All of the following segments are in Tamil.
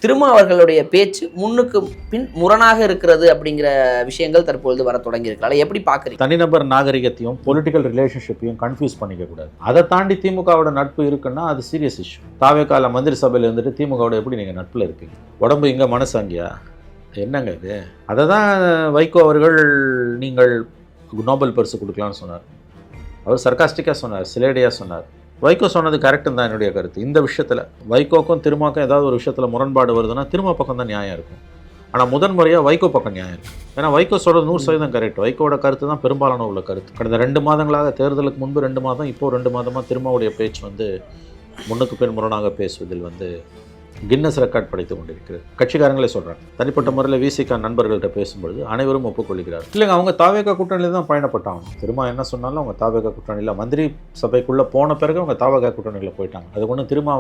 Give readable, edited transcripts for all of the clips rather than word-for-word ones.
திருமாவர்களுடைய பேச்சு முன்னுக்கு பின் முரணாக இருக்கிறது அப்படிங்கிற விஷயங்கள் தற்பொழுது வர தொடங்கி இருக்கிறால எப்படி பார்க்குறீங்க? தனிநபர் நாகரிகத்தையும் பொலிட்டிக்கல் ரிலேஷன்ஷிப்பையும் கன்ஃபியூஸ் பண்ணிக்க கூடாது. அதை தாண்டி திமுகவோட நட்பு இருக்குன்னா அது சீரியஸ் இஷ்யூ. தாவேக்கால மந்திரி சபையில் இருந்துட்டு திமுகவோட எப்படி நீங்கள் நட்பில் இருக்கீங்க? உடம்பு இங்கே மனசு அங்கேயா? என்னங்க இது? அதை தான் வைகோ அவர்கள் நீங்கள் நோபல் பரிசு கொடுக்கலான்னு சொன்னார். அவர் சர்காஸ்டிக்காக சொன்னார், சிலேடியாக சொன்னார். வைகோ சொன்னது கரெக்டுன்னு தான் என்னுடைய கருத்து. இந்த விஷயத்தில் வைகோக்கும் திருமாக்கும் ஏதாவது ஒரு விஷயத்தில் முரண்பாடு வருதுன்னா திருமா பக்கம் தான் நியாயம் இருக்கும். ஆனால் முதன்முறையாக வைகோ பக்கம் நியாயம் இருக்கும். ஏன்னா வைகோ சொல்கிறது 100% கரெக்ட். வைகோட கருத்து தான் பெரும்பாலான உள்ள கருத்து. கடந்த 2 மாதங்களாக தேர்தலுக்கு முன்பு 2 மாதம், இப்போது 2 மாதமாக திருமாவுடைய பேச்சு முன்னுக்கு பின் முரணாக பேசுவதில் கின்னஸ் ரெக்கார்ட் படைத்து கொண்டிருக்கிறது. கட்சிக்காரங்களே சொல்கிறாங்க. தனிப்பட்ட முறையில் விசிகா நண்பர்கள்ட்ட பேசும்பொழுது அனைவரும் ஒப்புக்கொள்கிறார். இல்லைங்க, அவங்க தாவேகா கூட்டணியில் தான் பயணப்பட்டாங்க. திரும்ப என்ன சொன்னாலும் அவங்க தாவேகா கூட்டணியில் மந்திரி சபைக்குள்ளே போன பிறகு அவங்க தாவேகா கூட்டணியில் போயிட்டாங்க. அதுக்கு ஒன்றும் திரும்ப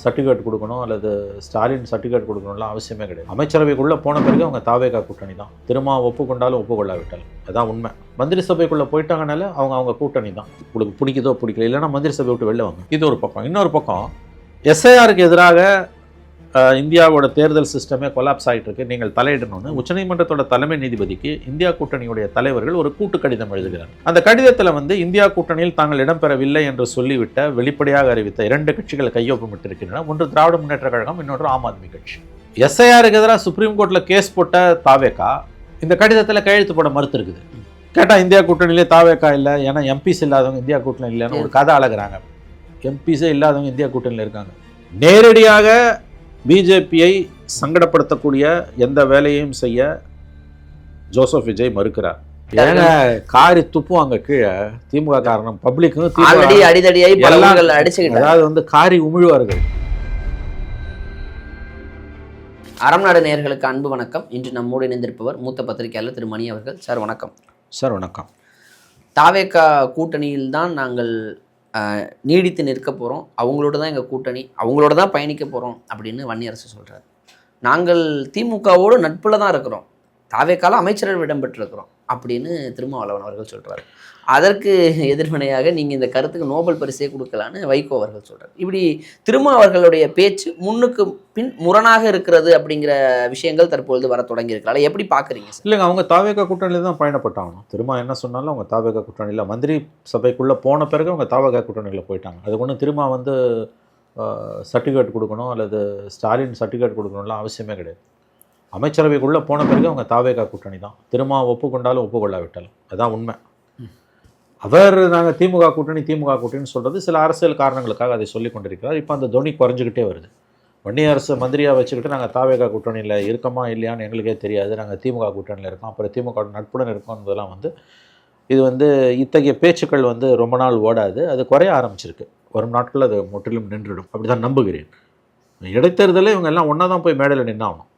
சர்டிஃபிகேட் கொடுக்கணும் அல்லது ஸ்டாலின் சர்டிஃபிகேட் கொடுக்கணும்லாம் அவசியமே கிடையாது. அமைச்சரவைக்குள்ளே போன பிறகு அவங்க தாவேகா கூட்டணி தான். திரும்ப ஒப்புக்கொண்டாலும் ஒப்புக்கொள்ளாவிட்டாலும் அதான் உண்மை. மந்திரி சபைக்குள்ளே போயிட்டாங்கனால அவங்க கூட்டணி தான். உங்களுக்கு பிடிக்குதோ பிடிக்கல, இல்லைன்னா மந்திரி சபை விட்டு வெளில வாங்க. இது ஒரு பக்கம். இன்னொரு பக்கம் எஸ்ஐஆருக்கு எதிராக இந்தியாவோட தேர்தல் சிஸ்டமே கொலாப்ஸ் ஆகிட்டு இருக்கு, நீங்கள் தலையிடணும்னு உச்சநீதிமன்றத்தோட தலைமை நீதிபதிக்கு இந்தியா கூட்டணியுடைய தலைவர்கள் ஒரு கூட்டு கடிதம் எழுதுகிறார். அந்த கடிதத்தில் இந்தியா கூட்டணியில் தாங்கள் இடம்பெறவில்லை என்று சொல்லிவிட்ட, வெளிப்படையாக அறிவித்த 2 கட்சிகள் கையொப்பமிட்டிருக்கின்றன. ஒன்று திராவிட முன்னேற்ற கழகம், இன்னொன்று ஆம் ஆத்மி கட்சி. எஸ்ஐஆருக்கு எதிராக சுப்ரீம் கோர்ட்டில் கேஸ் போட்ட தாவேகா இந்த கடிதத்தில் கையெழுத்து போட மறுத்திருக்குது. கேட்டால் இந்தியா கூட்டணியிலே தாவேகா இல்லை, ஏன்னா எம்பிஸ் இல்லாதவங்க இந்தியா கூட்டணி இல்லைன்னு ஒரு கதை அழகுறாங்க. எம்பிஸே இல்லாதவங்க இந்தியா கூட்டணியில் இருக்காங்க. நேரடியாக பிஜேபியை சங்கடப்படுத்தக்கூடிய எந்த வேலையும் செய்ய ஜோசப் விஜய் மறுக்கிறார். ஏன்னா காரி துப்புவாங்க கீழே திமுக காரணம். பப்ளிக்கும் அதாவது காரி உமிழ்வார்கள். அறம் நாடு நேயர்களுக்கு அன்பு வணக்கம். இன்று நம்மோடு இணைந்திருப்பவர் மூத்த பத்திரிகையாளர் திரு மணி அவர்கள். சார் வணக்கம். சார் வணக்கம். தாவேகா கூட்டணியில் தான் நாங்கள் நீடித்து நிற்க போகிறோம், அவங்களோட தான் எங்கள் கூட்டணி, அவங்களோட தான் பயணிக்க போகிறோம் அப்படின்னு வன்னியரசு சொல்கிறார். நாங்கள் திமுகவோடு நட்பில் தான் இருக்கிறோம், தாவேக்கால அமைச்சர்கள் இடம்பெற்றிருக்கிறோம் அப்படின்னு திருமாவளவன் அவர்கள் சொல்கிறார். அதற்கு எதிர்வினையாக நீங்கள் இந்த கருத்துக்கு நோபல் பரிசே கொடுக்கலான்னு வைகோ அவர்கள் சொல்கிறார். இப்படி திருமாவர்களுடைய பேச்சு முன்னுக்கு பின் முரணாக இருக்கிறது அப்படிங்கிற விஷயங்கள் தற்பொழுது வர தொடங்கி இருக்கிறால எப்படி பார்க்குறீங்க? இல்லைங்க, அவங்க தாவேகா கூட்டணியில் தான் பயணப்பட்டாங்க. திரும்ப என்ன சொன்னாலும் அவங்க தாவேகா கூட்டணியில் மந்திரி சபைக்குள்ளே போன பிறகு அவங்க தாவேகா கூட்டணியில் போயிட்டாங்க. அதுக்கு ஒன்றும் திரும்ப சர்டிஃபிகேட் கொடுக்கணும் அல்லது ஸ்டாலின் சர்டிஃபிகேட் கொடுக்கணும்லாம் அவசியமே கிடையாது. அமைச்சரவைக்குள்ளே போன பிறகு அவங்க தாவேகா கூட்டணி தான். திரும்ப ஒப்புக்கொண்டாலும் ஒப்புக்கொள்ளாவிட்டாலும் அதான் உண்மை. அவர் நாங்கள் திமுக கூட்டணின்னு சொல்கிறது சில அரசியல் காரணங்களுக்காக அதை சொல்லி கொண்டிருக்கிறார். இப்போ அந்த தொனி குறைஞ்சிக்கிட்டே வருது. வன்னியரசு மந்திரியாக வச்சுக்கிட்டு நாங்கள் தாவேகா கூட்டணியில் இருக்கோமா இல்லையான்னு எங்களுக்கே தெரியாது, நாங்கள் திமுக கூட்டணியில் இருக்கோம், அப்புறம் திமுக நட்புடன் இருக்கோம் என்பதெல்லாம் இது இத்தகைய பேச்சுக்கள் ரொம்ப நாள் ஓடாது. அது குறைய ஆரம்பிச்சிருக்கு. வரும் நாட்களில் அது முற்றிலும் நின்றுடும் அப்படி தான் நம்புகிறேன். இடைத்தேர்தலே இவங்க எல்லாம் ஒன்றா தான் போய் மேடையில் நின்னாகணும்.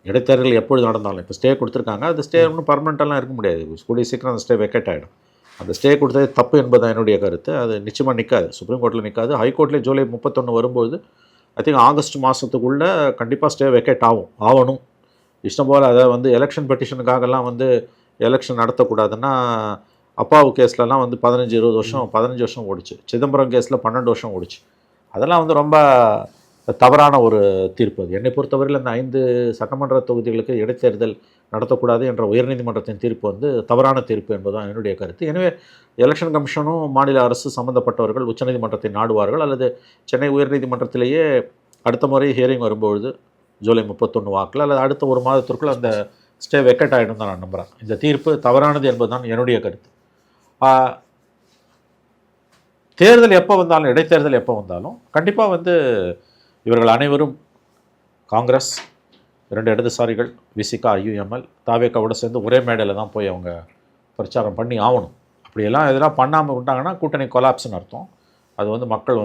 இடைத்தேர்தல் எப்பொழுது நடந்தாலும் இப்போ ஸ்டே கொடுத்துருக்காங்க. அது ஸ்டே ஒன்றும் பர்மனெண்ட்டெல்லாம் இருக்க முடியாது. கூடிய சீக்கிரம் அந்த ஸ்டே வெக்கேட் ஆகிடும். அந்த ஸ்டே கொடுத்தது தப்பு என்பது என்னுடைய கருத்து. அது நிச்சயமாக நிற்காது, சுப்ரீம் கோர்ட்டில் நிற்காது. ஹைகோர்ட்லேயே ஜூலை 31 வரும்போது ஐ திங்க் ஆகஸ்ட் மாதத்துக்குள்ளே கண்டிப்பாக ஸ்டே வெக்கேட் ஆகணும். இஷ்டம் போல் அதை எலெக்ஷன் பெட்டிஷனுக்காகலாம் எலெக்ஷன் நடத்தக்கூடாதுன்னா அப்பாவு கேஸ்லலாம் 15-20 வருஷம் 15 வருஷம் ஓடிச்சு. சிதம்பரம் கேஸில் 12 வருஷம் ஓடிச்சு. அதெல்லாம் ரொம்ப தவறான ஒரு தீர்ப்பு. அது என்னை பொறுத்தவரையில் அந்த 5 சட்டமன்ற தொகுதிகளுக்கு இடைத்தேர்தல் நடத்தக்கூடாது என்ற உயர்நீதிமன்றத்தின் தீர்ப்பு தவறான தீர்ப்பு என்பதுதான் என்னுடைய கருத்து. எனவே எலெக்ஷன் கமிஷனும் மாநில அரசு சம்மந்தப்பட்டவர்கள் உச்சநீதிமன்றத்தை நாடுவார்கள் அல்லது சென்னை உயர்நீதிமன்றத்திலேயே அடுத்த முறை ஹியரிங் வரும்பொழுது ஜூலை 31 வாக்கில் அல்லது அடுத்த 1 மாதத்திற்குள் அந்த ஸ்டே வெக்கேட் ஆகிடும் தான் நான் நம்புகிறேன். இந்த தீர்ப்பு தவறானது என்பதுதான் என்னுடைய கருத்து. தேர்தல் எப்போ வந்தாலும், இடைத்தேர்தல் எப்போ வந்தாலும் கண்டிப்பாக இவர்கள் அனைவரும் காங்கிரஸ், 2 இடதுசாரிகள், விசிகா, ஐயுஎம்எல், தாவேக்காவோடு சேர்ந்து ஒரே மேடையில் தான் போய் அவங்க பிரச்சாரம் பண்ணி ஆகணும். அப்படியெல்லாம் எதெல்லாம் பண்ணாமல் விட்டாங்கன்னா கூட்டணி கொலாப்ஸ்னு அர்த்தம். அது மக்கள்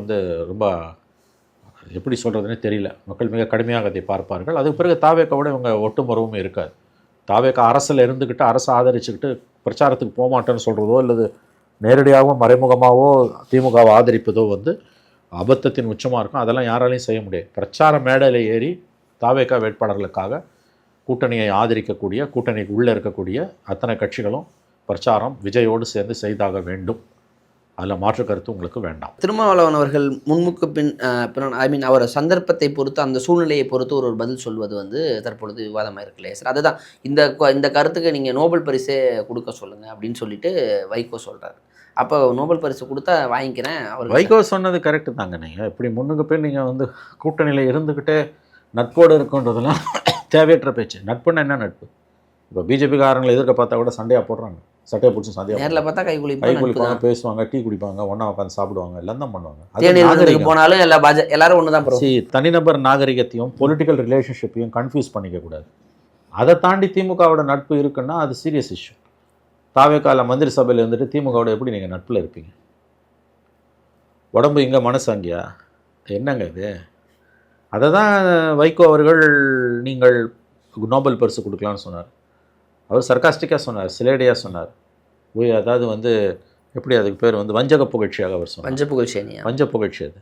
ரொம்ப எப்படி சொல்கிறதுனே தெரியல. மக்கள் மிக கடுமையாக அதை பார்ப்பார்கள். அதுக்கு பிறகு தாவேக்காவோட இவங்க ஒட்டுமரவும் இருக்காது. தாவேக்கா அரசில் இருந்துக்கிட்டு அரசை ஆதரிச்சுக்கிட்டு பிரச்சாரத்துக்கு போக மாட்டேன்னு சொல்கிறதோ அல்லது நேரடியாகவோ மறைமுகமாகவோ திமுகவை ஆதரிப்பதோ அபத்தத்தின் உச்சமாக இருக்கும். அதெல்லாம் யாராலையும் செய்ய முடியாது. பிரச்சார மேடையில் ஏறி தாவேகா வேட்பாளர்களுக்காக கூட்டணியை ஆதரிக்கக்கூடிய, கூட்டணிக்கு உள்ளே இருக்கக்கூடிய அத்தனை கட்சிகளும் பிரச்சாரம் விஜயோடு சேர்ந்து செய்தாக வேண்டும். அதில் மாற்று கருத்து உங்களுக்கு வேண்டாம். திருமாவளவன் அவர்கள் முன்முக்கு பின் ஐ மீன் அவர் சந்தர்ப்பத்தை பொறுத்து அந்த சூழ்நிலையை பொறுத்து ஒரு பதில் சொல்வது வந்து தற்பொழுது விவாதமாக இருக்கு இல்லையா சார்? அதுதான் இந்த கருத்துக்கு நீங்கள் நோபல் பரிசே கொடுக்க சொல்லுங்கள் அப்படின்னு சொல்லிட்டு வைகோ சொல்கிறார். அப்போ நோபல் பரிசு கொடுத்தா வாங்கிக்கிறேன். அவர் வைகோ சொன்னது கரெக்டு தாங்க. நீங்கள் இப்படி முன்னுக்கு போய் நீங்கள் வந்து கூட்டணியில் இருந்துக்கிட்டே நட்போடு இருக்குன்றதுலாம் தேவையற்ற பேச்சு. நட்புன்னா என்ன நட்பு? இப்போ பிஜேபிக்காரங்களை எதிர்க்க பார்த்தா கூட சண்டையாக போடுறாங்க, சட்டையை பிடிச்சி சண்டையாக நேரில் பார்த்தா கை குளிப்பாங்க, பேசுவாங்க, டீ குடிப்பாங்க, ஒன்றா உட்காந்து சாப்பிடுவாங்க, எல்லாம் தான் பண்ணுவாங்க. போனாலும் எல்லாரும் ஒன்று தான். தனிநபர் நாகரிகத்தையும் பொலிட்டிக்கல் ரிலேஷன்ஷிப்பையும் கன்ஃபியூஸ் பண்ணிக்க கூடாது. அதை தாண்டி திமுகவோட நட்பு இருக்குன்னா அது சீரியஸ் இஷ்யூ. தாவேக்கால மந்திரி சபையில் இருந்துட்டு திமுகவோட எப்படி நீங்கள் நட்பில் இருப்பீங்க? உடம்பு இங்கே மனசு அங்கேயா? என்னங்க இது? அதை தான் வைகோ அவர்கள் நீங்கள் நோபல் பரிசு கொடுக்கலான்னு சொன்னார். அவர் சர்காஸ்டிக்காக சொன்னார், சிலேடியாக சொன்னார். அதாவது வந்து எப்படி அதுக்கு பேர் வந்து வஞ்சக புகழ்ச்சியாக அவர் சொன்னார். வஞ்ச புகழ்ச்சி அது.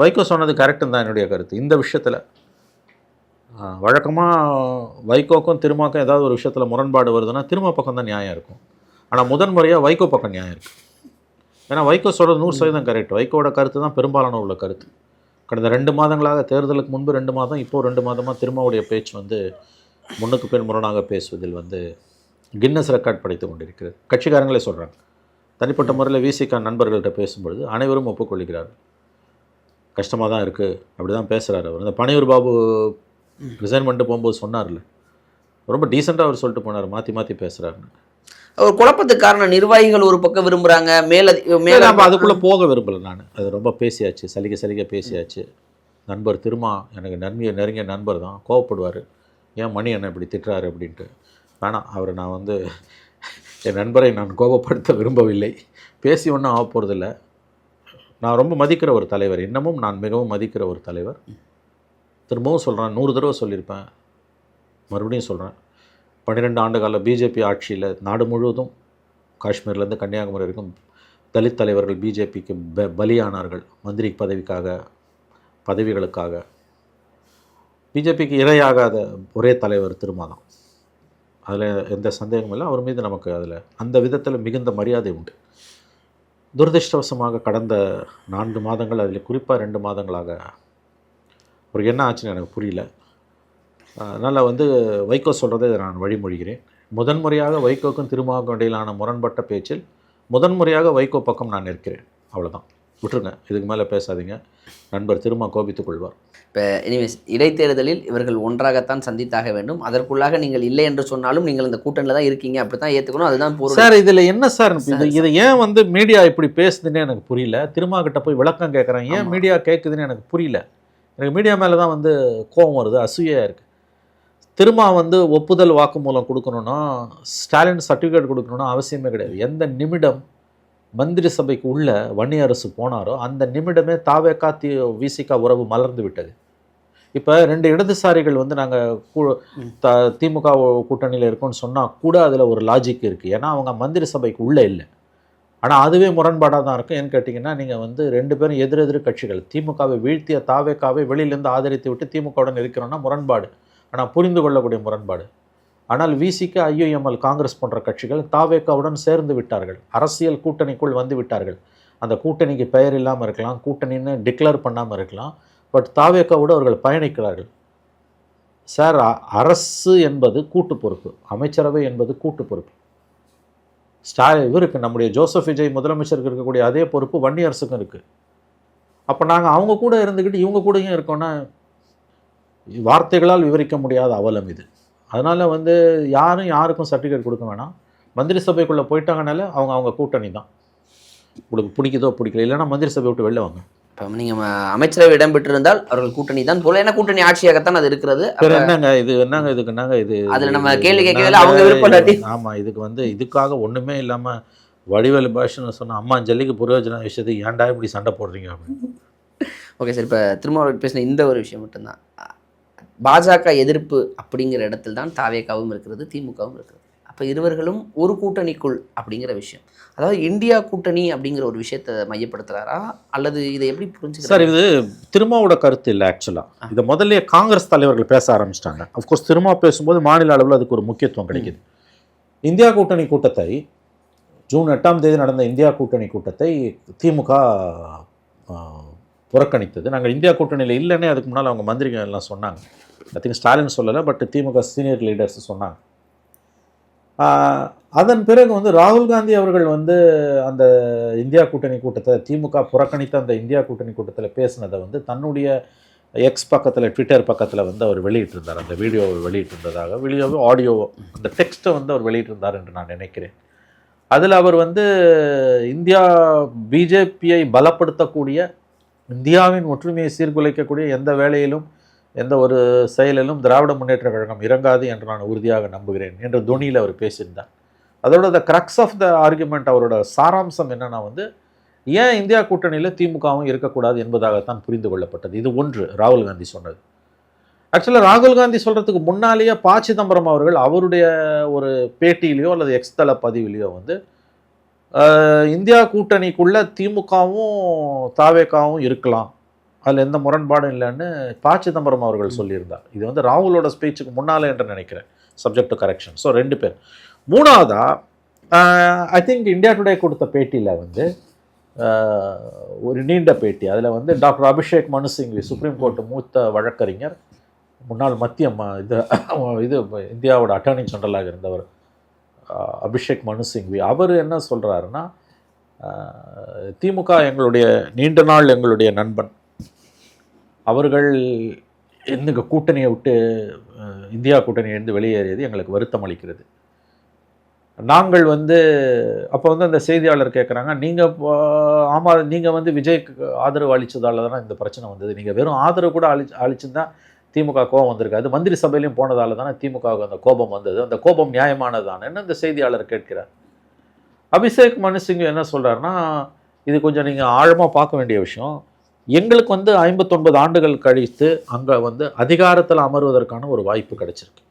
வைகோ சொன்னது கரெக்டுன்னு தான் என்னுடைய கருத்து. இந்த விஷயத்தில் வழக்கமாக வைகோக்கும் திருமாக்கும் ஏதாவது ஒரு விஷயத்தில் முரண்பாடு வருதுன்னா திருமா பக்கம் தான் நியாயம் இருக்கும். ஆனால் முதன்முறையாக வைகோ பக்கம் நியாயம் இருக்குது. ஏன்னா வைகோ சொல்கிறது 100% கரெக்ட். வைகோட கருத்து தான் பெரும்பாலான உள்ள கருத்து. கடந்த 2 மாதங்களாக, தேர்தலுக்கு முன்பு 2 மாதம், இப்போது 2 மாதமாக திருமாவுடைய பேச்சு வந்து முன்னுக்கு பின் முரணாக பேசுவதில் வந்து கின்னஸ் ரெக்கார்ட் படைத்து கொண்டிருக்கிறது. கட்சிக்காரங்களே சொல்கிறாங்க. தனிப்பட்ட முறையில் விசிகா நண்பர்கள்ட்ட பேசும்பொழுது அனைவரும் ஒப்புக்கொள்கிறார்கள். கஷ்டமாக தான் இருக்குது, அப்படி தான் பேசுகிறார் அவர். இந்த பனையூர் பாபு ரிசைன் பண்ணிட்டு போகும்போது சொன்னார்ல, ரொம்ப டீசெண்டாக அவர் சொல்லிட்டு போனார், மாற்றி மாற்றி பேசுகிறாருன்னு. ஒரு குழப்பத்துக்கு காரணம் நிர்வாகிகள் ஒரு பக்கம் விரும்புகிறாங்க, மேலே நம்ம அதுக்குள்ளே போக விரும்பலை. நான் அது ரொம்ப பேசியாச்சு, சலிக்க பேசியாச்சு. நண்பர் திருமா எனக்கு நெருங்கிய நண்பர் தான், கோவப்படுவார். ஏன் மணி என்ன இப்படி திட்டுறாரு அப்படின்ட்டு. வேணாம், அவரை நான் வந்து என் நண்பரை நான் கோபப்படுத்த விரும்பவில்லை. பேசி ஒன்றும் ஆக போகிறதில்ல. நான் ரொம்ப மதிக்கிற ஒரு தலைவர், இன்னமும் நான் மிகவும் மதிக்கிற ஒரு தலைவர். திரும்பவும் சொல்கிறேன், 100 தடவை சொல்லியிருப்பேன், மறுபடியும் சொல்கிறேன். 12 ஆண்டு கால பிஜேபி ஆட்சியில் நாடு முழுவதும் காஷ்மீர்லேருந்து கன்னியாகுமரி வரைக்கும் தலித் தலைவர்கள் பிஜேபிக்கு பலியானார்கள். மந்திரி பதவிகளுக்காக. பிஜேபிக்கு இரையாகாத ஒரே தலைவர் திருமா தான். அதில் எந்த சந்தேகமும் இல்லை. அவர் மீது நமக்கு அதில் அந்த விதத்தில் மிகுந்த மரியாதை உண்டு. துரதிருஷ்டவசமாக கடந்த 4 மாதங்கள், அதில் குறிப்பாக 2 மாதங்களாக அவருக்கு என்ன ஆச்சுன்னு எனக்கு புரியல. அதனால் வந்து வைகோ சொல்கிறதை நான் வழிமொழிகிறேன். முதன்முறையாக வைகோக்கும் திருமாவுக்கும் இடையிலான முரண்பட்ட பேச்சில் முதன்முறையாக வைகோ பக்கம் நான் நிற்கிறேன். அவ்வளோதான், விட்டுருங்க, இதுக்கு மேலே பேசாதீங்க. நண்பர் திருமா கோபித்துக் கொள்வார். இப்போ எனிவேஸ், இடைத்தேர்தலில் இவர்கள் ஒன்றாகத்தான் சந்தித்தாக வேண்டும். அதற்குள்ளாக நீங்கள் இல்லை என்று சொன்னாலும் நீங்கள் இந்த கூட்டணியில் தான் இருக்கீங்க, அப்படி தான் ஏற்றுக்கணும். அதுதான் பொருள். சார், இதில் என்ன சார் இதை ஏன் வந்து மீடியா இப்படி பேசுதுன்னு எனக்கு புரியல. திருமா கிட்ட போய் விளக்கம் கேட்குறேன், ஏன் மீடியா கேட்குதுன்னு எனக்கு புரியல. எனக்கு மீடியா மேலே தான் வந்து கோபம் வருது, அசூயாக இருக்குது. திருமா வந்து ஒப்புதல் வாக்குமூலம் கொடுக்கணுன்னா, ஸ்டாலின் சர்டிஃபிகேட் கொடுக்கணுன்னா அவசியமே கிடையாது. எந்த நிமிடம் மந்திரி சபைக்கு உள்ள வன்னி அரசு போனாரோ அந்த நிமிடமே தாவேக்கா விசிகா உறவு மலர்ந்து விட்டது. இப்போ 2 இடதுசாரிகள் வந்து நாங்கள் திமுக கூட்டணியில் இருக்கோம்னு சொன்னால் கூட அதில் ஒரு லாஜிக் இருக்குது. ஏன்னா அவங்க மந்திரி சபைக்கு உள்ளே இல்லை. ஆனால் அதுவே முரண்பாடாக தான் இருக்கும். ஏன்னு கேட்டிங்கன்னா, நீங்கள் வந்து 2 பேரும் எதிரெதிர் கட்சிகள். திமுகவை வீழ்த்திய தாவேக்காவை வெளியிலேருந்து ஆதரித்து விட்டு திமுகவுடன் இருக்கிறோன்னா முரண்பாடு, ஆனால் புரிந்து கொள்ளக்கூடிய முரண்பாடு. ஆனால் விசிக்கு, ஐயுஎம்எல், காங்கிரஸ் போன்ற கட்சிகள் தாவேக்காவுடன் சேர்ந்து விட்டார்கள், அரசியல் கூட்டணிக்குள் வந்து விட்டார்கள். அந்த கூட்டணிக்கு பெயர் இல்லாமல் இருக்கலாம், கூட்டணின்னு டிக்ளேர் பண்ணாமல் இருக்கலாம், பட் தாவேக்காவோடு அவர்கள் பயணிக்கிறார்கள். சார், அரசு என்பது கூட்டு பொறுப்பு, அமைச்சரவை என்பது கூட்டு பொறுப்பு. இவருக்கு, நம்முடைய ஜோசப் விஜய் முதலமைச்சருக்கு இருக்கக்கூடிய அதே பொறுப்பு வன்னி அரசுக்கும் இருக்குது. அப்போ நாங்கள் அவங்க கூட இருந்துக்கிட்டு இவங்க கூடயும் இருக்கோன்னா வார்த்தைகளால் விவரிக்க முடியாத அவலம் இது. அதனால் வந்து யாருக்கும் சர்டிஃபிகேட் கொடுக்க வேணாம். மந்திரி சபைக்குள்ளே போயிட்டாங்கனால அவங்க கூட்டணி தான். உங்களுக்கு பிடிக்குதோ பிடிக்கல, இல்லைன்னா மந்திரி சபை விட்டு வெளில வாங்க. இப்போ நீங்கள் அமைச்சரவை இடம் பெற்றிருந்தால் அவர்கள் கூட்டணி தான் போல. ஏன்னா கூட்டணி ஆட்சியாகத்தான் அது இருக்கிறது. என்னங்க இது அதில் நம்ம கேள்வி கேட்கல, அவங்க விருப்பம். ஆமாம், இதுக்கு வந்து இதுக்காக ஒன்றுமே இல்லாமல் வடிவேலு பாஷன்னு சொன்னால் அம்மா ஜல்லிக்கு புரோஜன விஷயத்துக்கு ஏன்டா இப்படி சண்டை போடுறீங்க அப்படின்னு. ஓகே சார், இப்போ திரும்ப பேசின இந்த ஒரு விஷயம் மட்டும்தான். பாஜக எதிர்ப்பு அப்படிங்கிற இடத்தில் தான் தாவேக்காவும் இருக்கிறது, திமுகவும் இருக்கிறது. அப்போ இருவர்களும் ஒரு கூட்டணிக்குள் அப்படிங்கிற விஷயம், அதாவது இந்தியா கூட்டணி அப்படிங்கிற ஒரு விஷயத்தை மையப்படுத்துகிறாரா, அல்லது இதை எப்படி புரிஞ்சுக்க? சார், இது திருமாவோட கருத்து இல்லை. ஆக்சுவலாக இதை முதல்ல காங்கிரஸ் தலைவர்கள் பேச ஆரம்பிச்சிட்டாங்க. அஃப்கோர்ஸ் திருமா பேசும்போது மாநில அளவில் அதுக்கு ஒரு முக்கியத்துவம் கிடைக்கிது. இந்தியா கூட்டணி கூட்டத்தை ஜூன் 8ஆம் தேதி நடந்த இந்தியா கூட்டணி கூட்டத்தை திமுக புறக்கணித்தது. நாங்கள் இந்தியா கூட்டணியில் இல்லைன்னே அதுக்கு முன்னால் அவங்க மந்திரிகள் எல்லாம் சொன்னாங்க. ஐ திங்க் ஸ்டாலின் சொல்லலை, பட் திமுக சீனியர் லீடர்ஸ் சொன்னாங்க. அதன் பிறகு வந்து ராகுல் காந்தி அவர்கள் வந்து அந்த இந்தியா கூட்டணி கூட்டத்தை திமுக புறக்கணித்த அந்த இந்தியா கூட்டணி கூட்டத்தில் பேசினதை வந்து தன்னுடைய எக்ஸ் பக்கத்தில் ட்விட்டர் பக்கத்தில் வந்து அவர் வெளியிட்டிருந்தார். அந்த வீடியோவை வெளியிட்டிருந்ததாக, வீடியோவோ ஆடியோவோ அந்த டெக்ஸ்ட்டை வந்து அவர் வெளியிட்டிருந்தார் என்று நான் நினைக்கிறேன். அதில் அவர் வந்து இந்தியா பிஜேபியை பலப்படுத்தக்கூடிய, இந்தியாவின் ஒற்றுமையை சீர்குலைக்கக்கூடிய எந்த வேலையிலும் எந்த ஒரு செயலிலும் திராவிட முன்னேற்ற கழகம் இறங்காது என்று நான் உறுதியாக நம்புகிறேன் என்ற துணியில் அவர் பேசியிருந்தார். அதோட த கிரக்ஸ் ஆஃப் த ஆர்குமெண்ட், அவரோட சாராம்சம் என்னென்னா வந்து ஏன் இந்தியா கூட்டணியில் திமுகவும் இருக்கக்கூடாது என்பதாகத்தான் புரிந்து கொள்ளப்பட்டது. இது ஒன்று ராகுல் காந்தி சொன்னது. ஆக்சுவலாக ராகுல் காந்தி சொல்கிறதுக்கு முன்னாலேயே ப. சிதம்பரம் அவர்கள் அவருடைய ஒரு பேட்டியிலையோ அல்லது எக்ஸ் தள பதிவிலையோ வந்து இந்தியா கூட்டணிக்குள்ளே திமுகவும் தாவேகாவும் இருக்கலாம், அதில் எந்த முரண்பாடும் இல்லைன்னு ப. சிதம்பரம் அவர்கள் சொல்லியிருந்தார். இது வந்து ராகுலோட ஸ்பீச்சுக்கு முன்னால் என்று நினைக்கிறேன், சப்ஜெக்ட் டு கரெக்ஷன். ஸோ 2 பேர். மூணாவதா ஐ திங்க் இந்தியா டுடே கொடுத்த பேட்டியில் வந்து ஒரு நீண்ட பேட்டி, அதில் வந்து டாக்டர் அபிஷேக் மனு சிங்வி, சுப்ரீம் கோர்ட்டு மூத்த வழக்கறிஞர், முன்னாள் மத்திய இது இந்தியாவோட அட்டார்னி ஜெனரலாக இருந்தவர் அபிஷேக் மனு சிங்வி, அவர் என்ன சொல்கிறாருன்னா, திமுக எங்களுடைய நீண்ட நாள் எங்களுடைய நண்பன், அவர்கள் இந்த கூட்டணியை விட்டு இந்தியா கூட்டணியிலிருந்து வெளியேறியது எங்களுக்கு வருத்தம் அளிக்கிறது. நாங்கள் வந்து அப்போ வந்து அந்த செய்தியாளர் கேட்குறாங்க, நீங்கள் ஆமாம் நீங்கள் வந்து விஜய்க்கு ஆதரவு அளித்ததால் தானே இந்த பிரச்சனை வந்தது, நீங்கள் வெறும் ஆதரவு கூட அளிச்சுருந்தா திமுக கோபம் வந்திருக்காது, மந்திரி சபையிலையும் போனதால் தானே திமுகவுக்கு அந்த கோபம் வந்தது, அந்த கோபம் நியாயமானதானேன்னு அந்த செய்தியாளர் கேட்கிறார். அபிஷேக் மனு சிங் என்ன சொல்கிறாருன்னா, இது கொஞ்சம் நீங்கள் ஆழமாக பார்க்க வேண்டிய விஷயம். எங்களுக்கு வந்து 59 ஆண்டுகள் கழித்து அங்கே வந்து அதிகாரத்தில் அமர்வதற்கான ஒரு வாய்ப்பு கிடைச்சிருக்கு.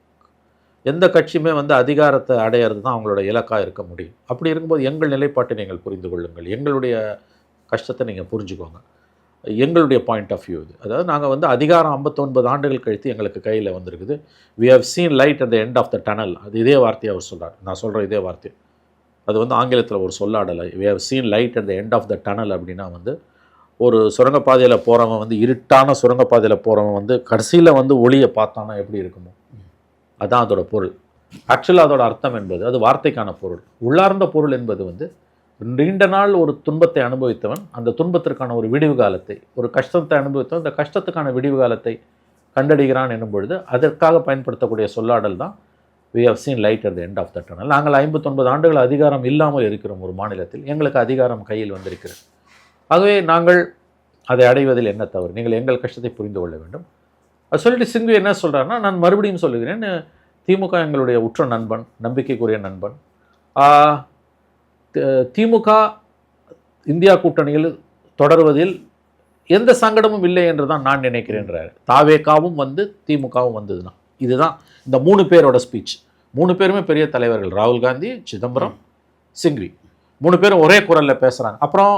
எந்த கட்சியுமே வந்து அதிகாரத்தை அடையிறது தான் அவங்களோட இலக்காக இருக்க முடியும். அப்படி இருக்கும்போது எங்கள் நிலைப்பாட்டை நீங்கள் புரிந்து கொள்ளுங்கள், எங்களுடைய கஷ்டத்தை நீங்கள் புரிஞ்சுக்கோங்க, எங்களுடைய பாயிண்ட் ஆஃப் வியூ இது. அதாவது நாங்கள் வந்து அதிகாரம் 59 ஆண்டுகள் கழித்து எங்களுக்கு கையில் வந்திருக்குது. We have seen light at the end of the tunnel. அது இதே வார்த்தையை அவர் சொல்கிறார், நான் சொல்கிற இதே வார்த்தை. அது வந்து ஆங்கிலத்தில் ஒரு சொல்லாடலை. We have seen light at the end of the tunnel அப்படின்னா வந்து ஒரு சுரங்கப்பாதையில் போகிறவன் வந்து, இருட்டான சுரங்கப்பாதையில் போகிறவன் வந்து கடைசியில் வந்து ஒளியை பார்த்தானா எப்படி இருக்குமோ, அதுதான் அதோட பொருள். ஆக்சுவலாக அதோட அர்த்தம் என்பது, அது வார்த்தைக்கான பொருள். உள்ளார்ந்த பொருள் என்பது வந்து நீண்ட நாள் ஒரு துன்பத்தை அனுபவித்தவன் அந்த துன்பத்திற்கான ஒரு விடிவு காலத்தை, ஒரு கஷ்டத்தை அனுபவித்தவன் அந்த கஷ்டத்துக்கான விடிவு காலத்தை கண்டறிகிறான் என்னும் பொழுது அதற்காக பயன்படுத்தக்கூடிய சொல்லாடல் தான் we have seen light at the end of the tunnel. நாங்கள் 59 ஆண்டுகள் அதிகாரம் இல்லாமல் இருக்கிறோம் ஒரு மாநிலத்தில், எங்களுக்கு அதிகாரம் கையில் வந்திருக்கிறது. ஆகவே நாங்கள் அதை அடைவதில் என்ன தவறு, நீங்கள் எங்கள் கஷ்டத்தை புரிந்து கொள்ள வேண்டும். அது சொல்லிட்டு சிங்வி என்ன சொல்கிறாருன்னா, நான் மறுபடியும் சொல்லுகிறேன், திமுக எங்களுடைய உற்ற நண்பன், நம்பிக்கைக்குரிய நண்பன். திமுக இந்தியா கூட்டணியில் தொடர்வதில் எந்த சங்கடமும் இல்லை என்று தான் நான் நினைக்கிறேன்றார். தாவேகாவும் வந்து திமுகவும் வந்ததுன்னா இதுதான் இந்த 3 பேரோட ஸ்பீச். 3 பேருமே பெரிய தலைவர்கள், ராகுல் காந்தி, சிதம்பரம், சிங்வி, 3 பேரும் ஒரே குரலில் பேசுகிறாங்க. அப்புறம்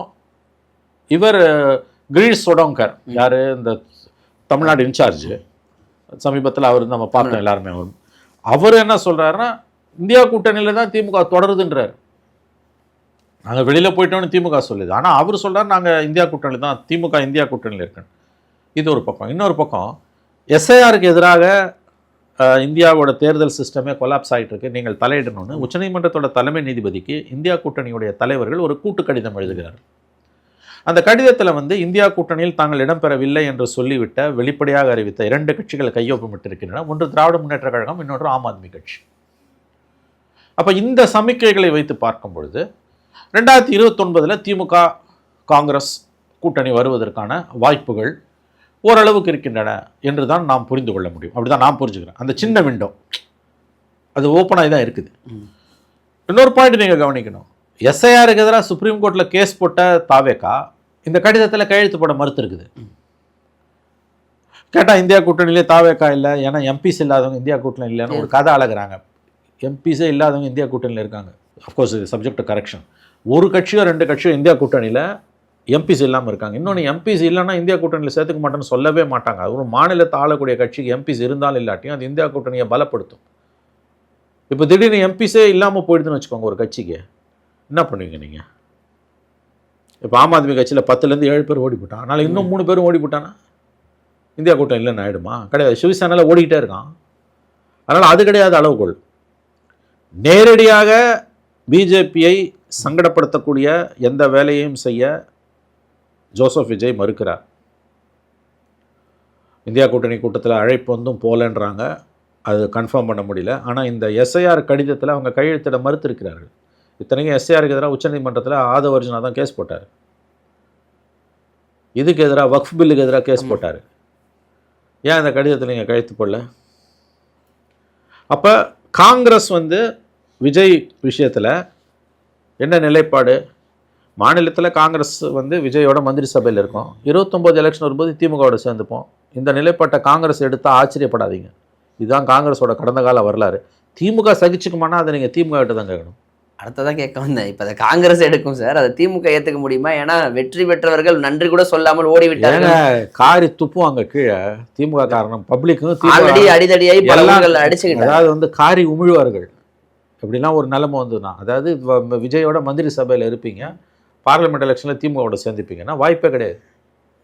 இவர் கிரீஷ் சோடங்கர், யார் இந்த தமிழ்நாடு இன்சார்ஜ், சமீபத்தில் அவர் நம்ம பார்த்தோம் எல்லாருமே. அவர் என்ன சொல்கிறாருன்னா, இந்தியா கூட்டணியில் தான் திமுக தொடருதுன்றார். நாங்கள் வெளியில் போயிட்டோன்னு திமுக சொல்லுது, ஆனால் அவர் சொல்கிறார் நாங்கள் இந்தியா கூட்டணியில் தான், திமுக இந்தியா கூட்டணியில் இருக்குன்னு. இது ஒரு பக்கம். இன்னொரு பக்கம் எஸ்ஐஆருக்கு எதிராக இந்தியாவோட தேர்தல் சிஸ்டமே கொலாப்ஸ் ஆகிட்டு இருக்கு, நீங்கள் தலையிடணும்னு உச்சநீதிமன்றத்தோட தலைமை நீதிபதிக்கு இந்தியா கூட்டணியுடைய தலைவர்கள் ஒரு கூட்டு கடிதம் எழுதுகிறார். அந்த கடிதத்தில் வந்து இந்தியா கூட்டணியில் தாங்கள் இடம்பெறவில்லை என்று சொல்லிவிட்ட, வெளிப்படையாக அறிவித்த 2 கட்சிகள் கையொப்பமிட்டிருக்கின்றன. ஒன்று திராவிட முன்னேற்ற கழகம், இன்னொன்று ஆம் ஆத்மி கட்சி. அப்போ இந்த சமிக்கைகளை வைத்து பார்க்கும் பொழுது 2029 திமுக காங்கிரஸ் கூட்டணி வருவதற்கான வாய்ப்புகள் ஓரளவுக்கு இருக்கின்றன என்று தான் நாம் புரிந்து கொள்ள முடியும். அப்படி தான் நான் புரிஞ்சுக்கிறேன். அந்த சின்ன விண்டோ அது ஓப்பனாகி தான் இருக்குது. இன்னொரு பாயிண்ட் நீங்கள் கவனிக்கணும், எஸ்ஐஆருக்கு எதிராக சுப்ரீம் கோர்ட்டில் கேஸ் போட்ட தாவேகா இந்த கடிதத்தில் கையெழுத்து போட மறுத்து இருக்குது. கேட்டால் இந்தியா கூட்டணியிலே தாவேகா இல்லை, ஏன்னா எம்பிஸ் இல்லாதவங்க இந்தியா கூட்டணி இல்லைன்னு ஒரு கதை அழகுறாங்க. எம்பிஸே இல்லாதவங்க இந்தியா கூட்டணியில் இருக்காங்க. அஃப்கோர்ஸ் இது சப்ஜெக்ட் டு கரெக்ஷன். ஒரு கட்சியோ 2 கட்சியோ இந்தியா கூட்டணியில் எம்பிஸ் இல்லாமல் இருக்காங்க. இன்னொன்று எம்பிஸ் இல்லைன்னா இந்தியா கூட்டணியில் சேர்த்துக்க மாட்டேன்னு சொல்லவே மாட்டாங்க. அது ஒரு மாநிலத்தை ஆளக்கூடிய கட்சிக்கு எம்பிஸ் இருந்தாலும் இல்லாட்டியும் அது இந்தியா கூட்டணியை பலப்படுத்தும். இப்போ திடீர்னு எம்பிஸே இல்லாமல் போயிடுதுன்னு வச்சுக்கோங்க ஒரு கட்சிக்கு, என்ன பண்ணுவீங்க நீங்கள்? இப்போ ஆம் ஆத்மி கட்சியில் 10லேருந்து 7 பேர் ஓடி போட்டான். அதனால் இன்னும் 3 பேரும் ஓடி போட்டானா இந்தியா கூட்டம் இல்லைன்னு ஆகிடுமா? கிடையாது. சிவசேனால ஓடிக்கிட்டே இருக்கான். அதனால் அது கிடையாது அளவுகோல். நேரடியாக பிஜேபியை சங்கடப்படுத்தக்கூடிய எந்த வேலையையும் செய்ய ஜோசப் விஜய் மறுக்கிறார். இந்தியா கூட்டணி கூட்டத்தில் அழைப்பு வந்தும் போகலன்றாங்க. அது கன்ஃபார்ம் பண்ண முடியல. ஆனால் இந்த எஸ்ஐஆர் கடிதத்தில் அவங்க கையெழுத்திட மறுத்திருக்கிறார்கள். இத்தனைக்கும் எஸ்ஐஆருக்கு எதிராக உச்சநீதிமன்றத்தில் ஆதவ அர்ஜுனா தான் கேஸ் போட்டார். இதுக்கு எதிராக வக்ஃப் பில்லுக்கு எதிராக கேஸ் போட்டார். ஏன் இந்த கடிதத்தில் நீங்கள் கையெழுத்து போடல? அப்போ காங்கிரஸ் விஜய் விஷயத்தில் என்ன நிலைப்பாடு? மாநிலத்தில் காங்கிரஸ் விஜயோட மந்திரி சபையில் இருக்கும். 29 எலெக்ஷன் வரும்போது திமுகவோட சேர்ந்துப்போம். இந்த நிலைப்பாட்டை காங்கிரஸ் எடுத்தால் ஆச்சரியப்படாதீங்க. இதுதான் காங்கிரஸோட கடந்த கால வரலாறு. திமுக சகிச்சுக்குமானா அதை நீங்கள் திமுக கிட்ட தான் கேட்கணும். அடுத்ததான் கேட்க வந்தேன். இப்போ அதை காங்கிரஸ் எடுக்கும் சார், அதை திமுக ஏற்றுக்க முடியுமா? ஏன்னா வெற்றி பெற்றவர்கள் நன்றி கூட சொல்லாமல் ஓடிவிட்டாங்க. காரி துப்புவாங்க கீழே திமுக காரணம். பப்ளிக்கும் ஆல்ரெடி அடிதடியாகி பலவர்கள் அடிச்சுக்கிட்டாங்க. அதாவது காரி உமிழ்வார்கள். எப்படிலாம் ஒரு நிலைமை வந்துன்னா, அதாவது விஜயோட மந்திரி சபையில் இருப்பீங்க, பார்லிமெண்ட் எலெக்ஷனில் திமுகவோட சேர்ந்துப்பீங்கன்னா வாய்ப்பே கிடையாது.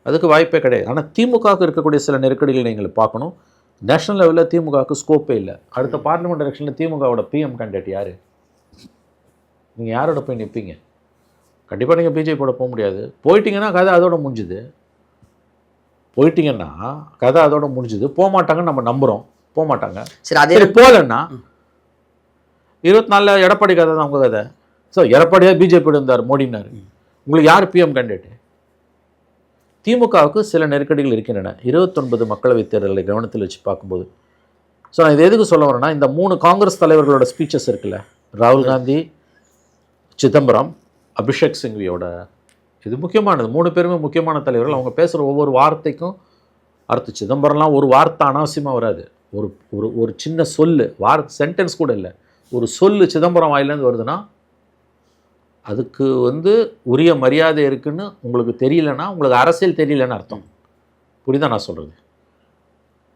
அதுக்கு வாய்ப்பே கிடையாது. ஆனால் திமுகவுக்கு இருக்கக்கூடிய சில நெருக்கடிகள் நீங்கள் பார்க்கணும். நேஷனல் லெவலில் திமுகவுக்கு ஸ்கோப்பே இல்லை. அடுத்த பார்லிமெண்ட் எலெக்ஷனில் திமுகவோட பிஎம் கேண்டிடேட் யார்? நீங்கள் யாரோட போய் நிற்பீங்க? கண்டிப்பாக நீங்கள் பிஜேபியோட போக முடியாது. போயிட்டீங்கன்னா கதை அதோட முடிஞ்சுது. போயிட்டீங்கன்னா கதை அதோட முடிஞ்சுது. போக மாட்டாங்கன்னு நம்ம நம்புகிறோம். போக மாட்டாங்க. சரி, அதே போகலன்னா 24 எடப்பாடி கதை தான் உங்கள் கதை. ஸோ எடப்பாடியாக பிஜேபியோட இருந்தார், மோடினார். உங்களுக்கு யார் பிஎம் கேண்டிடேட்டு? திமுகவுக்கு சில நெருக்கடிகள் இருக்கின்றன. 29 மக்களவைத் தேர்தலை கவனத்தில் வச்சு பார்க்கும்போது. ஸோ நான் இது எதுக்கு சொல்ல வரேன்னா, இந்த 3 காங்கிரஸ் தலைவர்களோட ஸ்பீச்சஸ் இருக்குல்ல, ராகுல் காந்தி, சிதம்பரம், அபிஷேக் சிங்வியோட, இது முக்கியமானது. 3 பேருமே முக்கியமான தலைவர்கள். அவங்க பேசுகிற ஒவ்வொரு வார்த்தைக்கும் அர்த்தம். சிதம்பரம்லாம் ஒரு வார்த்தை அனாவசியமாக வராது. ஒரு ஒரு ஒரு சின்ன சொல்லு, சென்டென்ஸ் கூட இல்லை, ஒரு சொல்லு சிதம்பரம் வாயிலேருந்து வருதுன்னா அதுக்கு உரிய மரியாதை இருக்குன்னு உங்களுக்கு தெரியலன்னா, உங்களுக்கு அரசியல் தெரியலன்னு அர்த்தம். புரியுதா நான் சொல்கிறது?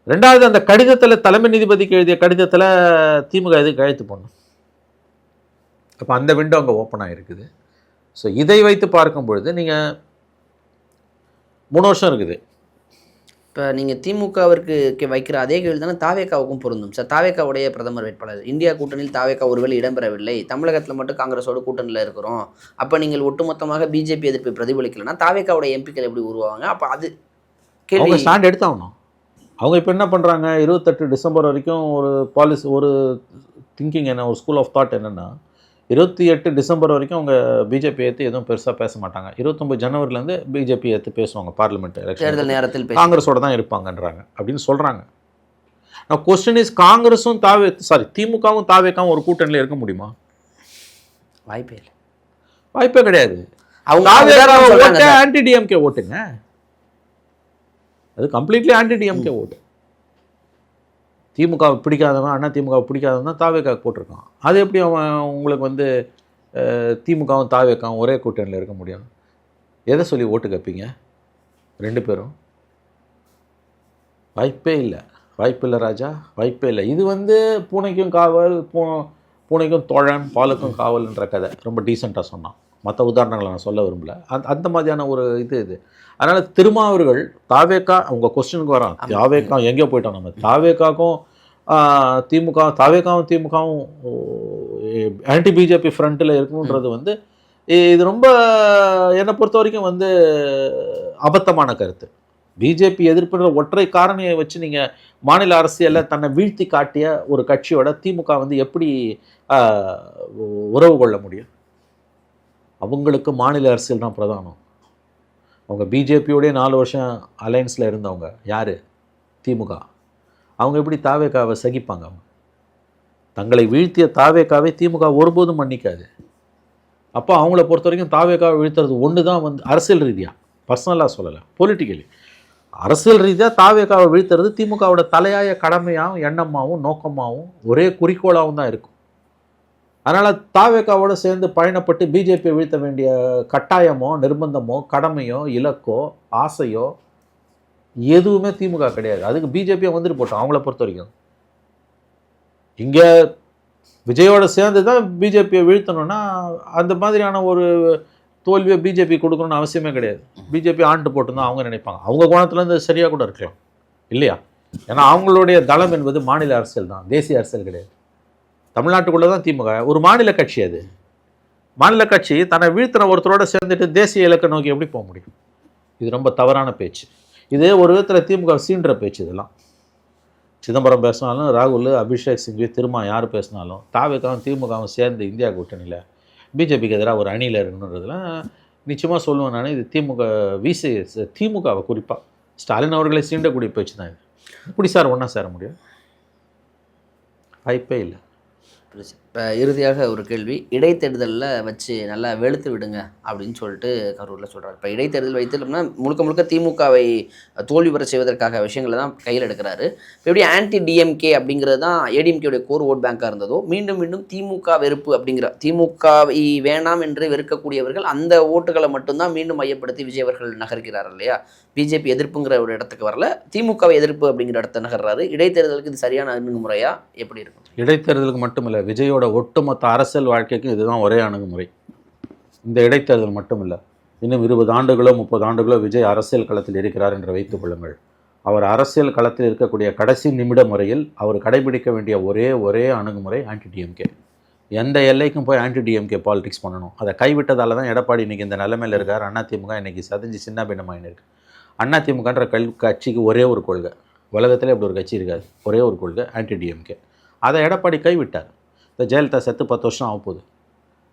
ரெண்டாவது, அந்த கடிதத்தில், தலைமை நீதிபதிக்கு எழுதிய கடிதத்தில் திமுக எதுக்கு கையெழுத்து போடணும்? அப்போ அந்த விண்டோ அங்கே ஓப்பன் ஆகிருக்குது. ஸோ இதை வைத்து பார்க்கும் பொழுது நீங்கள் 3 வருஷம் இருக்குது. இப்போ நீங்கள் திமுகவிற்கு வைக்கிற அதே கேள்வி தானே தாவேக்காவுக்கும் பொருந்தும் சார். தாவேக்காவுடைய பிரதமர் வேட்பாளர் இந்தியா கூட்டணியில் தாவேக்கா ஒருவேளை இடம்பெறவில்லை, தமிழகத்தில் மட்டும் காங்கிரஸோட கூட்டணியில் இருக்கிறோம், அப்போ நீங்கள் ஒட்டுமொத்தமாக பிஜேபி எதிர்ப்பை பிரதிபலிக்கலைன்னா தாவேக்காவுடைய எம்பிக்கள் எப்படி உருவாங்க? அப்போ அது அவங்க ஸ்டாண்ட் எடுத்தாகணும். அவங்க இப்போ என்ன பண்ணுறாங்க, 28 டிசம்பர் வரைக்கும் ஒரு பாலிசி, ஒரு திங்கிங் என்ன, ஒரு ஸ்கூல் ஆஃப் தாட் என்னென்னா, 28 டிசம்பர் வரைக்கும் அவங்க பிஜேபி ஏற்று எதுவும் பெருசாக பேச மாட்டாங்க. 29 ஜனவரிலேருந்து பிஜேபி ஏற்று பேசுவாங்க. பார்லிமெண்ட் எலெக்ஷன் நேரத்தில் காங்கிரஸோட தான் இருப்பாங்கன்றாங்க அப்படின்னு சொல்கிறாங்க. நான் கொஸ்டின் இஸ், காங்கிரஸும் திமுகவும் தாவேக்காவும் ஒரு கூட்டணியில் இருக்க முடியுமா? வாய்ப்பே இல்லை. வாய்ப்பே கிடையாது. அவங்க ஆன்டி டிஎம்கே ஓட்டுங்க. அது கம்ப்ளீட்லி ஆன்டி டிஎம்கே ஓட்டு. திமுக பிடிக்காதவன், அண்ணா திமுக பிடிக்காதவன் தான் தாவேக்காவுக்கு போட்டிருக்கான். அது எப்படி அவன் உங்களுக்கு திமுகவும் தாவேக்காவும் ஒரே கூட்டணியில் இருக்க முடியும்? எதை சொல்லி ஓட்டு கேட்பீங்க 2 பேரும்? வாய்ப்பே இல்லை. வாய்ப்பு இல்லை ராஜா, வாய்ப்பே இல்லை. இது பூனைக்கும் காவல், பூனைக்கும் தோழன், பாலுக்கும் காவல்ன்ற கதை. ரொம்ப டீசெண்டாக சொன்னான். மற்ற உதாரணங்களை நான் சொல்ல விரும்பல. அந்த மாதிரியான ஒரு இது. அதனால் திருமாவர்கள் தாவேக்கா, உங்கள் கொஸ்டினுக்கு வரான், தாவேக்கா எங்கே போயிட்டோம் நம்ம, தாவேக்காக்கும் தாவேக்காவும் திமுகவும் ஆன்டி பிஜேபி ஃப்ரண்ட்டில் இருக்கணுன்றது இது ரொம்ப என்னை பொறுத்த வரைக்கும் அபத்தமான கருத்து. பிஜேபி எதிர்ப்புன்ற ஒற்றை காரணியை வச்சு நீங்கள் மாநில அரசியலில் தன்னை வீழ்த்தி காட்டிய ஒரு கட்சியோட திமுக எப்படி உறவு கொள்ள முடியும்? அவங்களுக்கு மாநில அரசியல் தான் பிரதானம். அவங்க பிஜேபியோடய 4 வருஷம் அலையன்ஸில் இருந்தவங்க யார்? திமுக. அவங்க எப்படி தாவேக்காவை சகிப்பாங்க? அவங்க தங்களை வீழ்த்திய தாவேக்காவை திமுக ஒருபோதும் மன்னிக்காது. அப்போ அவங்கள பொறுத்த வரைக்கும் தாவேக்காவை வீழ்த்துறது ஒன்று தான் அரசியல் ரீதியாக, பர்சனலாக சொல்லலை, பொலிட்டிக்கலி அரசியல் ரீதியாக தாவேக்காவை வீழ்த்துறது திமுகவோட தலையாய கடமையாகவும் எண்ணமாகவும் நோக்கமாகவும் ஒரே குறிக்கோளாகவும் தான் இருக்கும். அதனால் தாவேக்காவோடு சேர்ந்து பயணப்பட்டு பிஜேபியை வீழ்த்த வேண்டிய கட்டாயமோ நிர்பந்தமோ கடமையோ இலக்கோ ஆசையோ எதுவுமே திமுக கிடையாது. அதுக்கு பிஜேபியை போட்டோம் அவங்கள பொறுத்த வரைக்கும். இங்கே விஜயோட சேர்ந்து தான் பிஜேபியை வீழ்த்தணும்னா அந்த மாதிரியான ஒரு தோல்வியை பிஜேபி கொடுக்கணும்னு அவசியமே கிடையாது. பிஜேபி ஆண்டு போட்டுருந்தா அவங்க நினைப்பாங்க. அவங்க கோணத்துலேருந்து சரியாக கூட இருக்கலாம் இல்லையா? ஏன்னா அவங்களுடைய தளம் என்பது மாநில அரசியல் தான், தேசிய அரசியல் கிடையாது. தமிழ்நாட்டுக்குள்ளே தான் திமுக ஒரு மாநில கட்சி. அது மாநில கட்சி தன்னை வீழ்த்தின ஒருத்தரோட சேர்ந்துட்டு தேசிய இலக்கை நோக்கி எப்படி போக முடியும்? இது ரொம்ப தவறான பேச்சு. இது ஒரு விதத்தில் திமுக சீன்ற பேச்சு. இதெல்லாம் சிதம்பரம் பேசினாலும், ராகுல், அபிஷேக் சிங்வி, திருமா யார் பேசினாலும், தாவேக்காவும் திமுகவும் சேர்ந்து இந்தியா கூட்டணியில் பிஜேபிக்கு எதிராக ஒரு அணியில் இருக்கணுன்றதுலாம் நிச்சயமாக சொல்லுவேன் நான். இது திமுகவை குறிப்பாக ஸ்டாலின் அவர்களை சீண்டக்கூடிய பேச்சு தான் இது. எப்படி சார் ஒன்றா சேர முடியும்? வாய்ப்பே இல்லை. இப்போ இறுதியாக ஒரு கேள்வி, இடைத்தேர்தலில் வச்சு நல்லா வெளுத்து விடுங்க அப்படின்னு சொல்லிட்டு கரூரில் சொல்கிறார். இப்போ இடைத்தேர்தல் வைத்துட்டோம்னா முழுக்க முழுக்க திமுகவை தோல்வி பெற செய்வதற்காக விஷயங்களை தான் கையில் எடுக்கிறாரு. இப்போ எப்படி ஆன்டி டிஎம்கே அப்படிங்கிறது தான் ஏடிஎம்கேடைய கோர் ஓட் பேங்காக இருந்ததோ, மீண்டும் மீண்டும் திமுக வெறுப்பு அப்படிங்கிற, திமுகவை வேணாம் என்று வெறுக்கக்கூடியவர்கள் அந்த ஓட்டுகளை மட்டும்தான் மீண்டும் மையப்படுத்தி விஜய் அவர்கள் நகர்கிறார் இல்லையா? பிஜேபி எதிர்ப்புங்கிற ஒரு இடத்துக்கு வரல, திமுகவை எதிர்ப்பு அப்படிங்கிற இடத்த நகர்றாரு. இடைத்தேர்தலுக்கு இது சரியான அணுகுமுறையா எப்படி இருக்கும்? இடைத்தேர்தலுக்கு மட்டும் இல்லை, விஜயோட ஒட்டுமொத்த அரசியல் வாழ்க்கைக்கும் இதுதான் ஒரே அணுகுமுறை. இந்த இடைத்தேர்தல் மட்டும் இல்லை, இன்னும் 20 ஆண்டுகளோ 30 ஆண்டுகளோ விஜய் அரசியல் களத்தில் இருக்கிறார் என்று வைத்துக் கொள்ளுங்கள். அவர் அரசியல் களத்தில் இருக்கக்கூடிய கடைசி நிமிடம் வரையில் அவர் கடைபிடிக்க வேண்டிய ஒரே அணுகுமுறை ஆன்டி டிஎம்கே. எந்த எல்லைக்கும் போய் ஆன்டி டிஎம்கே பாலிடிக்ஸ் பண்ணணும். அதை கைவிட்டதால தான் எடப்பாடி இன்றைக்கி இந்த நிலைமையில் இருக்கார். அதிமுக இன்றைக்கி சதஞ்சு சின்ன பின்னமாயின்னு இருக்கு. அதிமுகன்ற கட்சிக்கு ஒரே ஒரு கொள்கை, உலகத்திலே இப்படி ஒரு கட்சி இருக்காது, ஒரே ஒரு கொள்கை ஆன்டி டிஎம்கே. அதை எடப்பாடி கைவிட்டார். இந்த ஜெயலலிதா செத்து 10 வருஷம் ஆக போகுது.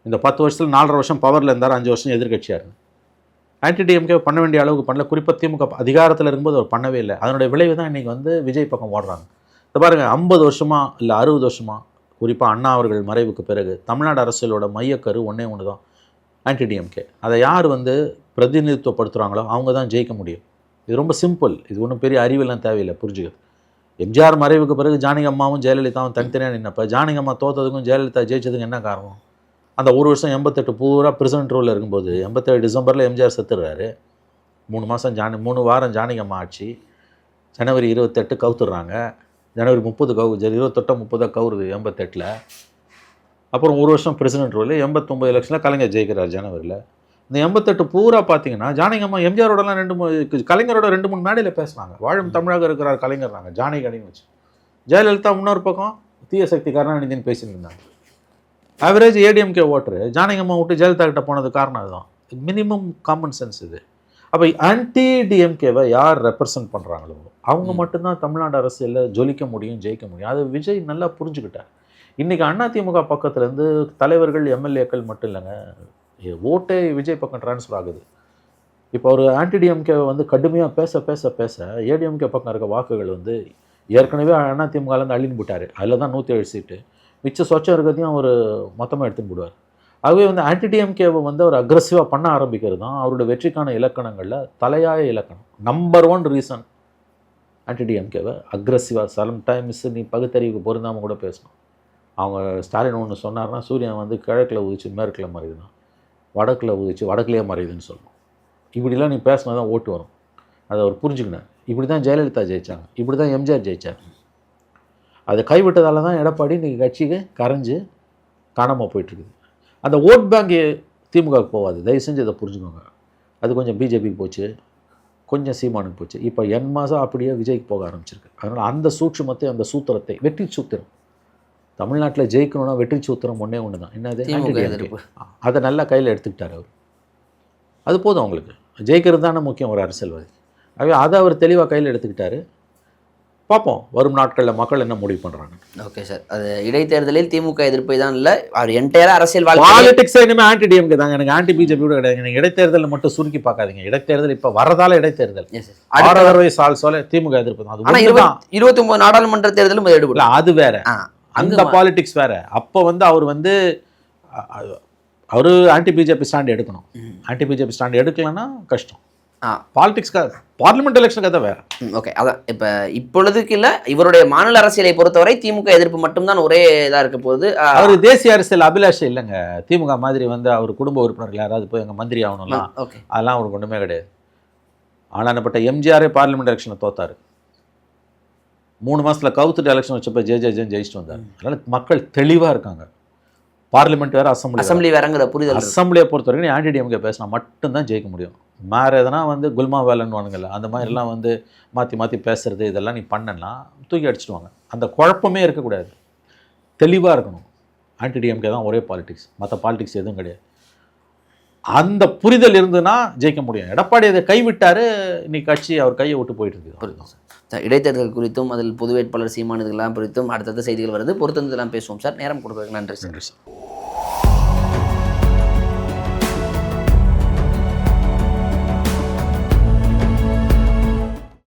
இந்த 10 வருஷத்தில் 4.5 வருஷம் பவரில் இருந்தார், 5 வருஷம் எதிர்கட்சியாக இருந்து ஆன்டி டிஎம்கே பண்ண வேண்டிய அளவுக்கு பண்ணல. குறிப்பாக திமுக அதிகாரத்தில் இருக்கும்போது அவர் பண்ணவே இல்லை. அதனுடைய விளைவு தான் இன்றைக்கி வந்து விஜய் பக்கம் ஓடுறாங்க. இதை பாருங்கள், 50 வருஷமாக இல்லை 60 வருஷமாக, குறிப்பாக அண்ணா அவர்கள் மறைவுக்கு பிறகு தமிழ்நாடு அரசியலோட மையக்கரு ஒன்றே தான் ஆன்டி டிஎம்கே. அதை யார் வந்து பிரதிநிதித்துவப்படுத்துகிறாங்களோ அவங்க தான் ஜெயிக்க முடியும். இது ரொம்ப சிம்பிள். இது ஒன்றும் பெரிய அறிவெல்லாம் தேவையில்லை, புரிஞ்சுக்கிறது. எம்ஜிஆர் மறைவுக்கு பிறகு ஜானகி அம்மாவும் ஜெயலலிதாவும் தனித்தனியாக நின்னப்போ ஜானகி அம்மா தோற்றதுக்கும் ஜெயலலிதா ஜெயிச்சதுக்கும் என்ன காரணம்? அந்த ஒரு வருஷம் 88 பூரா பிரசிடென்ட் ரோலில் இருக்கும்போது 87 டிசம்பரில் எம்ஜிஆர் செத்துடுறாரு. 3 வாரம் ஜானகி அம்மா ஆட்சி. ஜனவரி 28 கவுத்துடுறாங்க. ஜனவரி 30 28 30 கவுருது 88. அப்புறம் ஒரு வருஷம் பிரசிடென்ட் ரோல். 89 எலெக்ஷனில் கலைஞர் ஜெயிக்கிறார் ஜனவரியில். இந்த 88 பூரா பார்த்தீங்கன்னா ஜானகி அம்மா எம்ஜிஆரோடலாம் 2-3 கலைஞரோட 2-3 மேடையில் பேசினாங்க. வாழும் தமிழாக இருக்கிறார் கலைஞர்னாங்க, ஜானகி அடின்னு வச்சு. ஜெயலலிதா இன்னொரு பக்கம் தீய சக்தி கருணாநிதினு பேசிட்டு இருந்தாங்க. ஆவரேஜ் ஏடிஎம்கே ஓட்டரு ஜானகி அம்மா விட்டு ஜெயலலிதா கிட்ட போனது காரணம் அதுதான். மினிமம் காமன் சென்ஸ் இது. அப்போ ஆன்டி டிஎம்கேவை யார் ரெப்ரசன்ட் பண்ணுறாங்களோ அவங்க மட்டும்தான் தமிழ்நாடு அரசியலில் ஜொலிக்க முடியும், ஜெயிக்க முடியும். அது விஜய் நல்லா புரிஞ்சுக்கிட்டார். இன்றைக்கி அதிமுக பக்கத்துலேருந்து தலைவர்கள், எம்எல்ஏக்கள் மட்டும் இல்லைங்க, ஓட்டே விஜய் பக்கம் ட்ரான்ஸ்ஃபர் ஆகுது. இப்போ ஒரு ஆன்டி டிஎம்கேவை வந்து கடுமையாக பேச ஏடிஎம்கே பக்கம் இருக்க வாக்குகள் வந்து ஏற்கனவே அதிமுகலேருந்து அள்ளின்னு போட்டார். அதில் தான் 107 சீட்டு. மிச்சம் சொச்சம் இருக்கிறதையும் அவர் மொத்தமாக எடுத்துன்னு போடுவார். ஆகவே வந்து ஆன்டி டிஎம்கேவை வந்து அவர் அக்ரெசிவாக பண்ண ஆரம்பிக்கிறது தான் அவருடைய வெற்றிக்கான இலக்கணங்களில் தலையாய இலக்கணம். நம்பர் 1 ரீசன் ஆன்டி டிஎம்கேவை அக்ரெசிவாக சம்டைம்ஸ் நீ பகுத்தறிவுக்கு பொருந்தாமல் கூட பேசணும். அவங்க ஸ்டாலின் ஒன்று சொன்னார்னா சூரியன் வந்து கிழக்கில் உதிச்சு மேற்கில் மறையுதுதான், வடக்கில் உதிச்சு வடக்குலேயே மறையுதுன்னு சொல்லணும். இப்படிலாம் நீ பேசினா தான் ஓட்டு வரும். அதை அவர் புரிஞ்சுக்கினேன். இப்படி தான் ஜெயலலிதா ஜெயித்தாங்க, இப்படி தான் எம்ஜிஆர் ஜெயித்தார். அதை கைவிட்டதால தான் எடப்பாடி இன்றைக்கி கட்சிக்கு கரைஞ்சு காணாமல் போயிட்டுருக்குது. அந்த ஓட் பேங்கு திமுகவுக்கு போகாது, தயவு செஞ்சு அதை புரிஞ்சுக்கோங்க. அது கொஞ்சம் பிஜேபிக்கு போச்சு, கொஞ்சம் சீமானுக்கு போச்சு, இப்போ என் மாதம் அப்படியே விஜய்க்கு போக ஆரம்பிச்சிருக்கு. அதனால் அந்த சூட்சுமத்தை, அந்த சூத்திரத்தை, வெற்றி சூத்திரம் தமிழ்நாட்டில் ஜெயிக்கணும்னா வெற்றி சூத்திரம் ஒன்று தான். என்னது? அதை நல்லா கையில் எடுத்துக்கிட்டார் அவர். அது போதும் அவங்களுக்கு. ஜெயிக்கிறது தானே முக்கியம் ஒரு அரசியல்வாதி. ஆகவே அதை அவர் தெளிவாக கையில் எடுத்துக்கிட்டாரு. பார்ப்போம் வரும் நாட்களில் மக்கள் என்ன முடிவு பண்ணுறாங்க. ஓகே சார், அது இடைத்தேர்தலில் திமுக எதிர்ப்பை தான் இல்லை, அவர் என்டையர் அரசியல் பாலிடிக்ஸே இனிமேல் ஆன்டி டிஎம்கே தாங்க. எனக்கு ஆன்டி பிஜேபி கூட கிடையாது. எனக்கு இடைத்தேர்தலில் மட்டும் சுருக்கி பார்க்காதீங்க. இடைத்தேர்தல் இப்போ வரதால இடைத்தேர்தல் 6 சொல்ல திமுக எதிர்ப்பு தான். ஆனால் 29 நாடாளுமன்ற தேர்தலும் ஈடுபடல, அது வேற. அந்த பாலிடிக்ஸ் வேற. அப்போ வந்து அவர் ஆன்டி பிஜேபி ஸ்டாண்ட் எடுக்கணும். ஆன்டி பிஜேபி ஸ்டாண்ட் எடுக்கலன்னா கஷ்டம். பாலிடிக்ஸ்க்காக பார்லிமெண்ட் எலெக்ஷனுக்கு தான் வேற. ஓகே, அதான் இப்போ இப்பொழுதுக்கு இல்லை, இவருடைய மாநில அரசியலை பொறுத்தவரை திமுக எதிர்ப்பு மட்டும்தான் ஒரே இதாக இருக்க போகுது. அவர் தேசிய அரசியல் அபிலாஷை இல்லைங்க. திமுக மாதிரி வந்து அவர் குடும்ப உறுப்பினர்கள் யாராவது போய் எங்கள் மந்திரி ஆகணும்லாம் அதெல்லாம் அவருக்கு ஒன்றுமே கிடையாது. ஆனானப்பட்ட எம்ஜிஆரே பார்லிமெண்ட் எலெக்ஷனில் தோத்தாரு. 3 மாசத்துல கவுத்துட்டு எலெக்ஷன் வச்சப்போ ஜெயிச்சுட்டு வந்தார். அதனால் மக்கள் தெளிவாக இருக்காங்க. பார்லிமெண்ட் வேறு, அசம்பிளி வேறங்கிற புரிதல். அசம்பிளியை பொறுத்த வரைக்கும் ஆன்டி டிஎம்கே பேசினா மட்டும்தான் ஜெயிக்க முடியும். வேறு எதனா குல்மா வேலைன்னு வானுங்கள்ல, அந்த மாதிரிலாம் மாற்றி பேசுறது இதெல்லாம் நீ பண்ணனா தூக்கி அடிச்சிடுவாங்க. அந்த குழப்பமே இருக்கக்கூடாது, தெளிவாக இருக்கணும். ஆன்டி டிஎம்கே தான் ஒரே பாலிடிக்ஸ், மற்ற பாலிடிக்ஸ் எதுவும் கிடையாது. அந்த புரிதல் இருந்துன்னா ஜெயிக்க முடியும். எடப்பாடி அதை கைவிட்டார், இன்னைக்கு கட்சி அவர் கையை விட்டு போயிட்டு இருக்குது. சார், இடைத்தேர்தல் குறித்தும் அதில் பொது வேட்பாளர் சீமான் இதெல்லாம் குறித்தும் அடுத்தடுத்த செய்திகள் வருது, பொறுத்திருந்தெல்லாம் பேசுவோம் சார். நேரம் கொடுக்குறதுக்கு நன்றி சார்.